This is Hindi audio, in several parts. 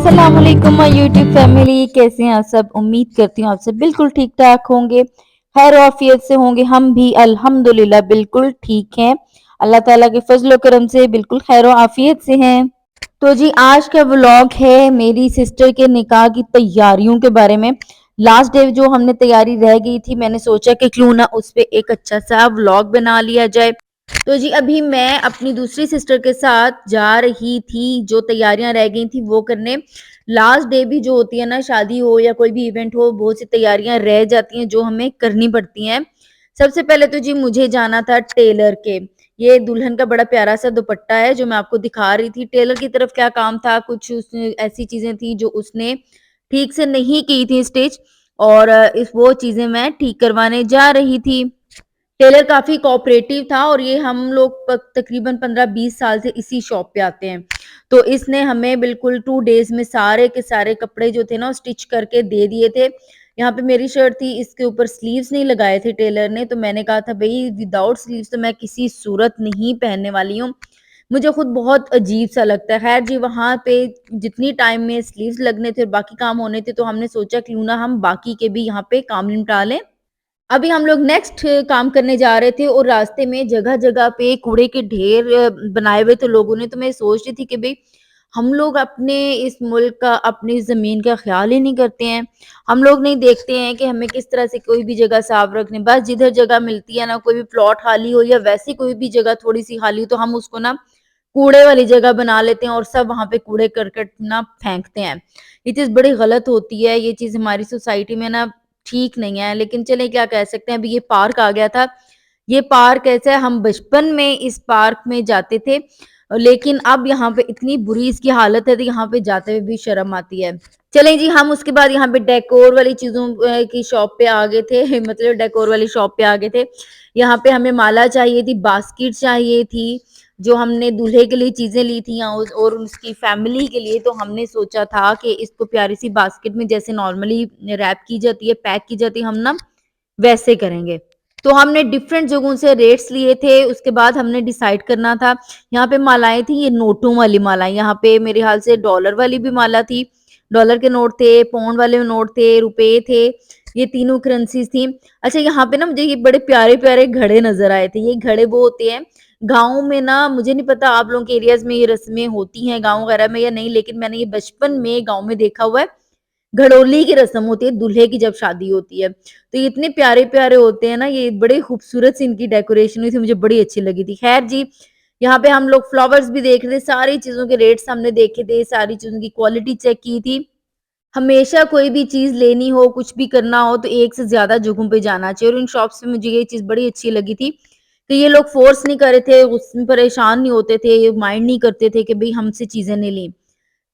अस्सलामुअलैकुम माय यूट्यूब फैमिली, कैसे हैं आप सब। उम्मीद करती हूँ आप सब बिल्कुल ठीक ठाक होंगे, खैर आफियत से होंगे। हम भी अल्हम्दुलिल्लाह बिल्कुल ठीक हैं, अल्लाह ताला के फजल करम से बिल्कुल खैर आफियत से हैं। तो जी आज का व्लॉग है मेरी सिस्टर के निकाह की तैयारियों के बारे में। लास्ट डे जो हमने तैयारी रह गई थी, मैंने सोचा कि क्यों ना उस पे एक अच्छा सा व्लॉग बना लिया जाए। तो जी अभी मैं अपनी दूसरी सिस्टर के साथ जा रही थी, जो तैयारियां रह गई थी वो करने। लास्ट डे भी जो होती है ना, शादी हो या कोई भी इवेंट हो, बहुत सी तैयारियां रह जाती हैं जो हमें करनी पड़ती हैं। सबसे पहले तो जी मुझे जाना था टेलर के। ये दुल्हन का बड़ा प्यारा सा दुपट्टा है जो मैं आपको दिखा रही थी। टेलर की तरफ क्या काम था, कुछ उसने ऐसी चीजें थी जो उसने ठीक से नहीं की थी स्टिच, और इस वो चीजें मैं ठीक करवाने जा रही थी। टेलर काफ़ी कोऑपरेटिव था और ये हम लोग तकरीबन 15-20 साल से इसी शॉप पे आते हैं। तो इसने हमें बिल्कुल 2 डेज़ में सारे के सारे कपड़े जो थे ना, वो स्टिच करके दे दिए थे। यहाँ पे मेरी शर्ट थी, इसके ऊपर स्लीव्स नहीं लगाए थे टेलर ने, तो मैंने कहा था भई विदाउट स्लीव्स तो मैं किसी सूरत नहीं पहनने वाली हूँ। मुझे खुद बहुत अजीब-सा लगता है। ख़ैर जी वहाँ पे जितनी टाइम में स्लीव्स लगने थे और बाकी काम होने थे, तो हमने सोचा क्यों ना हम बाकी के भी यहाँ पे काम निपटा लें। अभी हम लोग नेक्स्ट काम करने जा रहे थे और रास्ते में जगह-जगह पे कूड़े के ढेर बनाए हुए थे लोगों ने। तो मैं सोच रही थी कि भई हम लोग अपने इस मुल्क का, अपनी ज़मीन का ख़्याल ही नहीं करते हैं। हम लोग नहीं देखते हैं कि हमें किस तरह से कोई भी जगह साफ़ रखनी है। बस जिधर जगह मिलती है ना, कोई भी प्लॉट खाली हो या वैसी कोई भी जगह थोड़ी-सी खाली हो, तो हम उसको ना कूड़े वाली जगह बना लेते हैं और सब वहाँ पे कूड़े-करकट ना फेंकते हैं। ये चीज़ बड़ी गलत होती है, ये चीज़ हमारी सोसाइटी में ना ठीक नहीं है, लेकिन चलें क्या कह सकते हैं। अभी ये पार्क आ गया था, ये पार्क ऐसा है, हम बचपन में इस पार्क में जाते थे, लेकिन अब यहाँ पे इतनी बुरी इसकी हालत है तो यहाँ पे जाते हुए भी शर्म आती है। चलें जी, हम उसके बाद यहाँ पे डेकोर वाली चीज़ों की शॉप पे आ गए थे मतलब डेकोर वाली शॉप पे आ गए थे। यहाँ पे हमें माला चाहिए थी, बास्केट चाहिए थी, जो हमने दूल्हे के लिए चीज़ें ली थी और उसकी फैमिली के लिए। तो हमने सोचा था कि इसको प्यारी-सी बास्केट में जैसे नॉर्मली रैप की जाती है, पैक की जाती है, हम ना वैसे करेंगे। तो हमने डिफरेंट जगहों से रेट्स लिए थे, उसके बाद हमने डिसाइड करना था। यहाँ पे मालाएँ थी, ये नोटों वाली मालाएँ, यहाँ पे मेरे ख़्याल से डॉलर वाली भी माला थी, डॉलर के नोट थे, पाउंड वाले नोट थे, रुपए थे, ये तीनों करेंसीज़ थी। अच्छा यहाँ पे ना मुझे ये बड़े प्यारे-प्यारे घड़े नज़र आए थे। ये घड़े वो होते हैं, गाँव में ना, मुझे नहीं पता आप लोगों के एरियाज़ में ये रस्में होती हैं गाँव वगैरह में या नहीं, लेकिन मैंने ये बचपन में गाँव में देखा हुआ है। घड़ोली की रस्म होती है दूल्हे की जब शादी होती है। तो ये इतने प्यारे-प्यारे होते हैं ना, ये बड़े खूबसूरत सी इनकी डेकोरेशन हुई थी, मुझे बड़ी अच्छी लगी थी। ख़ैर जी, यहाँ पे हम लोग फ्लावर्स भी देख रहे थे, सारी चीज़ों के रेट्स हमने देखे थे, सारी चीज़ों की क्वालिटी चेक की थी। हमेशा कोई भी चीज़ लेनी हो, कुछ भी करना हो, तो एक से ज़्यादा जगहों पे जाना चाहिए, और इन शॉप्स में मुझे ये चीज़ बड़ी अच्छी लगी थी कि ये लोग फ़ोर्स नहीं कर रहे थे, उसमें परेशान नहीं होते थे, माइंड नहीं करते थे कि भई हमसे चीज़ें नहीं ली।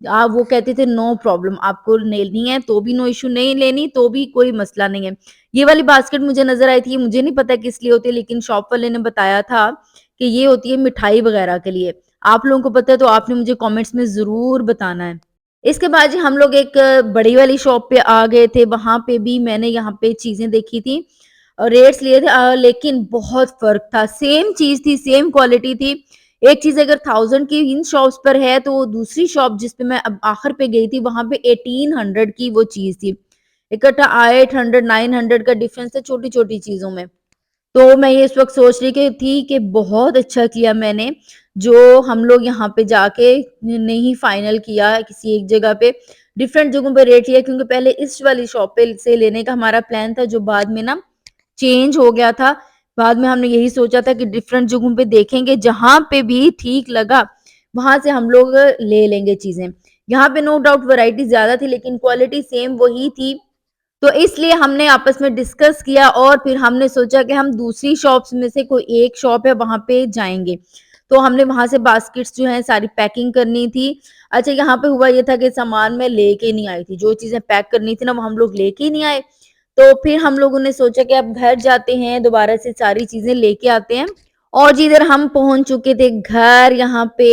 वो कहते थे नो प्रॉब्लम, आपको लेनी है तो भी नो इश्यू, नहीं लेनी तो भी कोई मसला नहीं है। ये वाली बास्केट मुझे नज़र आई थी, मुझे नहीं पता किस लिए होती है, लेकिन शॉप वाले ने बताया था कि ये होती है मिठाई वगैरह के लिए। आप लोगों को पता है तो आपने मुझे कमेंट्स में ज़रूर बताना है। इसके बाद जी हम लोग एक बड़ी वाली शॉप पे आ गए थे, वहाँ पे भी मैंने यहाँ पे चीज़ें देखी थी और रेट्स लिए थे, लेकिन बहुत फ़र्क था। सेम चीज़ थी, सेम क्वालिटी थी। एक चीज़ अगर 1000 की इन शॉप्स पर है, तो दूसरी शॉप जिस पे मैं अब आखिर पे गई थी, वहाँ पे 1800 की वो चीज़ थी। इकट्ठा 800 900 का डिफरेंस था छोटी-छोटी चीज़ों में। तो मैं ये इस वक़्त सोच रही कि थी कि बहुत अच्छा किया मैंने, जो हम लोग यहाँ पे जाके नहीं फाइनल किया किसी एक जगह पे, डिफरेंट जगहों पे रेट लिया, क्योंकि पहले इस वाली शॉप पे से लेने का हमारा प्लान था, जो बाद में ना चेंज हो गया था। बाद में हमने यही सोचा था कि डिफरेंट जगहों पे देखेंगे, जहाँ पे भी ठीक लगा, वहाँ से हम लोग ले लेंगे चीज़ें। यहाँ पे नो डाउट वैरायटी ज़्यादा थी, लेकिन क्वालिटी सेम वही थी। तो इसलिए हमने आपस में डिस्कस किया और फिर हमने सोचा कि हम दूसरी शॉप्स में से कोई एक शॉप है, वहाँ पे जाएँगे। तो हमने वहाँ से बास्केट्स जो हैं सारी पैकिंग करनी थी। अच्छा यहाँ पे हुआ ये था कि सामान मैं लेके नहीं आई थी, जो चीज़ें पैक करनी थी ना वो हम लोग लेके ही नहीं आए। तो फिर हम लोगों ने सोचा कि अब घर जाते हैं, दोबारा से सारी चीज़ें लेके आते हैं। और जिधर हम पहुँच चुके थे घर, यहाँ पे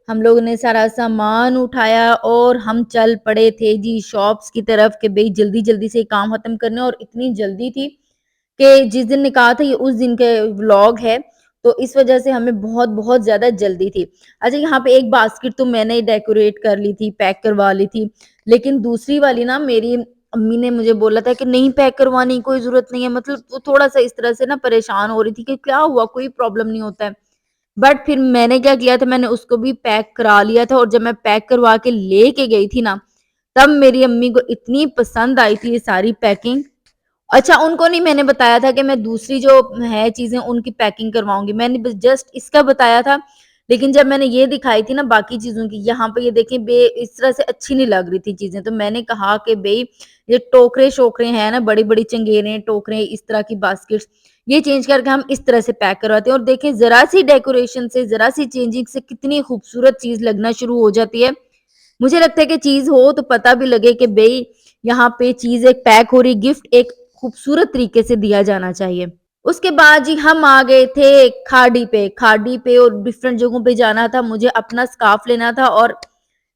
हम लोगों ने सारा सामान उठाया और हम चल पड़े थे जी शॉप्स की तरफ कि भई जल्दी-जल्दी से काम खत्म करना है, और इतनी जल्दी थी कि जिस दिन निकाह था ये उस दिन का व्लॉग है। तो इस वजह से हमें बहुत-बहुत ज़्यादा जल्दी थी। अच्छा यहाँ पे एक बास्केट तो मैंने डेकोरेट कर ली थी, पैक करवा ली थी, लेकिन दूसरी वाली ना मेरी अम्मी ने मुझे बोला था कि नहीं पैक करवाने की कोई ज़रूरत नहीं है, मतलब वो थोड़ा-सा इस तरह से ना परेशान हो रही थी कि क्या हुआ? कोई प्रॉब्लम नहीं होता है। बट फिर मैंने क्या किया था, मैंने उसको भी पैक करा लिया था और जब मैं पैक करवा के लेके गई थी ना, तब मेरी अम्मी को इतनी पसंद आई थी ये सारी पैकिंग। अच्छा उनको नहीं मैंने बताया था कि मैं दूसरी जो है चीज़ें उनकी पैकिंग करवाऊँगी। मैंने बस जस्ट इसका बताया था, लेकिन जब मैंने ये दिखाई थी ना बाकी चीज़ों की, यहाँ पे ये देखें इस तरह से अच्छी नहीं लग रही थी चीज़ें। तो मैंने कहा कि भई ये टोकरे-शोकरे हैं ना, बड़ी-बड़ी चंगेरें, टोकरे, इस तरह की बास्केट्स, ये चेंज करके हम इस तरह से पैक करवाते हैं और देखें ज़रा-सी डेकोरेशन से, ज़रा-सी चेंजिंग से कितनी खूबसूरत चीज़ लगना शुरू हो जाती है। मुझे लगता है कि चीज़ हो तो पता भी लगे कि भई यहाँ पे चीज़ एक पैक हो रही, गिफ्ट एक खूबसूरत तरीके से दिया जाना चाहिए। उसके बाद जी हम आ गए थे खाड़ी पे और डिफरेंट जगहों पे जाना था, मुझे अपना स्कार्फ लेना था और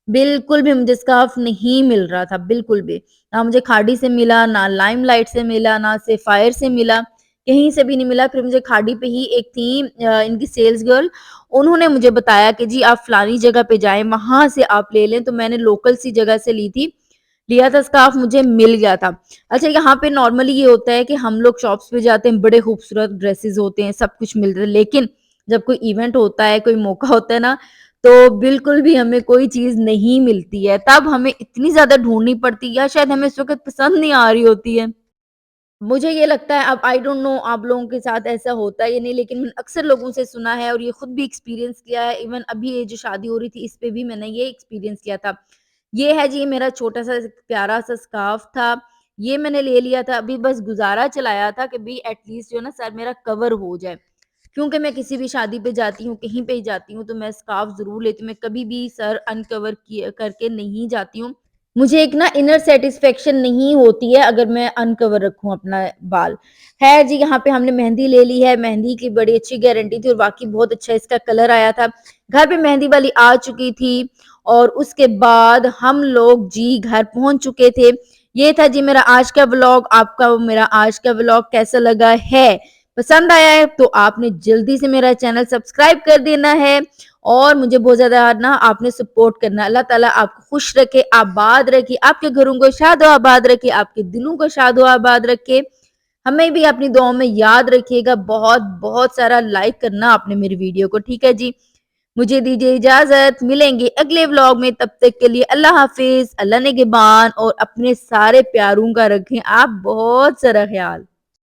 बिल्कुल भी मुझे स्कार्फ नहीं मिल रहा था, बिल्कुल भी। ना मुझे खाड़ी से मिला, ना लाइमलाइट से मिला, ना सेफायर से मिला, कहीं से भी नहीं मिला। फिर मुझे खाड़ी पे ही एक थी इनकी सेल्स गर्ल, उन्होंने मुझे बताया कि जी आप फलानी जगह पे जाएँ, वहाँ से आप ले लें, तो मैंने लोकल सी जगह से लिया था स्कार्फ, मुझे मिल गया था। अच्छा यहाँ पे नॉर्मली ये होता है कि हम लोग शॉप्स पे जाते हैं, बड़े खूबसूरत ड्रेसेस होते हैं, सब कुछ मिलता है, लेकिन जब कोई इवेंट होता है, कोई मौका होता है ना, तो बिल्कुल भी हमें कोई चीज़ नहीं मिलती है। तब हमें इतनी ज़्यादा ढूँढनी पड़ती है या शायद हमें उस वक़्त पसंद नहीं आ रही होती है। मुझे ये लगता है, अब आई डोंट नो आप लोगों के साथ ऐसा होता है या नहीं, लेकिन मैंने अक्सर लोगों से सुना है और ये खुद भी एक्सपीरियंस किया है। इवन अभी ये जो शादी हो रही थी इस पे भी मैंने ये एक्सपीरियंस किया था। ये है जी मेरा छोटा-सा प्यारा-सा स्कार्फ था। ये मैंने ले लिया था, अभी बस गुज़ारा चलाया था कि भई एटलीस्ट जो है ना सर मेरा कवर हो जाए। क्योंकि मैं किसी भी शादी पे जाती हूँ, कहीं पे जाती हूँ तो मैं स्कार्फ ज़रूर लेती हूँ। मैं कभी भी सर अनकवर किए करके नहीं जाती हूँ। मुझे एक ना इनर सैटिस्फैक्शन नहीं होती है अगर मैं अनकवर रखूँ अपना बाल। है जी यहाँ पे हमने मेहंदी ले ली है, मेहंदी की बड़ी अच्छी गारंटी थी और वाक़ई बहुत अच्छा इसका कलर आया था। घर पे मेहंदी वाली आ चुकी थी और उसके बाद हम लोग जी घर पहुँच चुके थे। ये था जी मेरा आज का व्लॉग, आपका मेरा आज का व्लॉग कैसा लगा है? पसंद आया है तो आपने जल्दी से मेरा चैनल सब्सक्राइब कर देना है और मुझे बहुत ज़्यादा ना आपने सपोर्ट करना है। अल्लाह ताला आपको खुश रखे, आबाद रखे, आपके घरों को शादो-आबाद रखे, आपके दिलों को शादो-आबाद रखे। हमें भी अपनी दुआओं में याद रखिएगा, बहुत-बहुत सारा लाइक करना आपने मेरी वीडियो को, ठीक है जी? मुझे दीजिए इजाज़त, मिलेंगे अगले व्लॉग में, तब तक के लिए अल्लाह हाफ़िज़, अल्लाह निगहबान और अपने सारे प्यारों का रखें आप बहुत सारा ख़्याल।